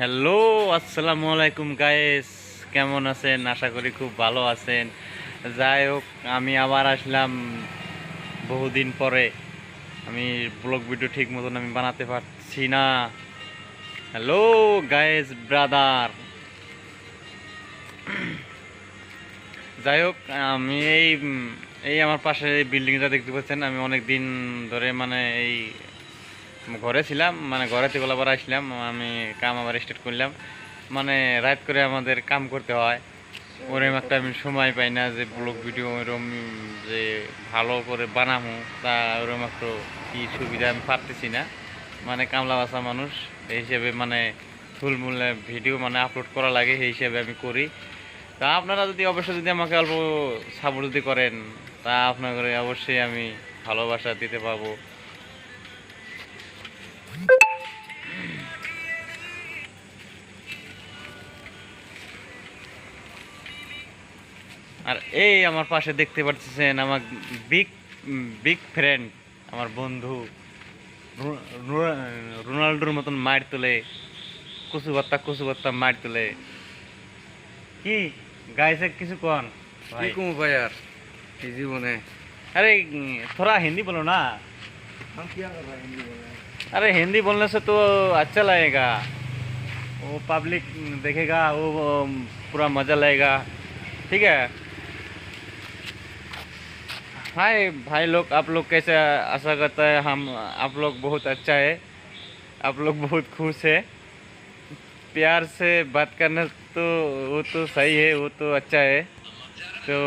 Hello, আসসালামু আলাইকুম guys. কেমন আছেন? আশা করি খুব ভালো আছেন। যাই হোক, আমি আবার আসলাম বহুদিন পরে। আমি ব্লগ ভিডিও ঠিক মতন আমি বানাতে পারছি না। Hello guys, brother. যাই হোক, আমি এই আমার পাশে এই বিল্ডিংটা দেখতে পাচ্ছেন। আমি অনেক দিন ধরে মানে এই ঘরে ছিলাম, মানে ঘরে থেকে আবার আসলাম। আমি কাম আবার স্টার্ট করলাম। মানে রাত করে আমাদের কাম করতে হয়, ওরকম একটা আমি সময় পাই না যে ব্লগ ভিডিও ওরকম যে ভালো করে বানাবো। তা ওরকম একটু কি সুবিধা আমি পারতেছি না। মানে কামলা বাসা মানুষ এই হিসেবে মানে ফুলমূলে ভিডিও মানে আপলোড করা লাগে, সেই হিসেবে আমি করি। তা আপনারা যদি অবশ্যই যদি আমাকে অল্প সাপোর্ট যদি করেন, তা আপনাদের অবশ্যই আমি ভালোবাসা দিতে পারবো। আর এই আমার পাশে দেখতে পাচ্ছেন আমার বিগ বিগ ফ্রেন্ড, আমার বন্ধু রোনাল্ডোর মতন মার তোলে, কচু ভর্তা মার তোলে। কি গাইছে কিছু কন কি ভাই? কমু ভাই আর এই জীবনে। अरे थोड़ा हिंदी बोलो ना। हम क्या कर रहे हैं हिंदी बोल रहे हैं। अरे हिंदी बोलने से तो अच्छा लगेगा, वो पब्लिक देखेगा, वो पूरा मजा लेगा। ठीक है। हाय भाई लोग, आप लोग कैसे? आशा करता है हम आप लोग बहुत अच्छा है, आप लोग बहुत खुश है। प्यार से बात करना तो वो तो सही है, वो तो अच्छा है। तो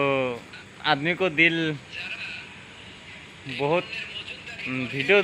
आदमी को दिल बहुत वीडियो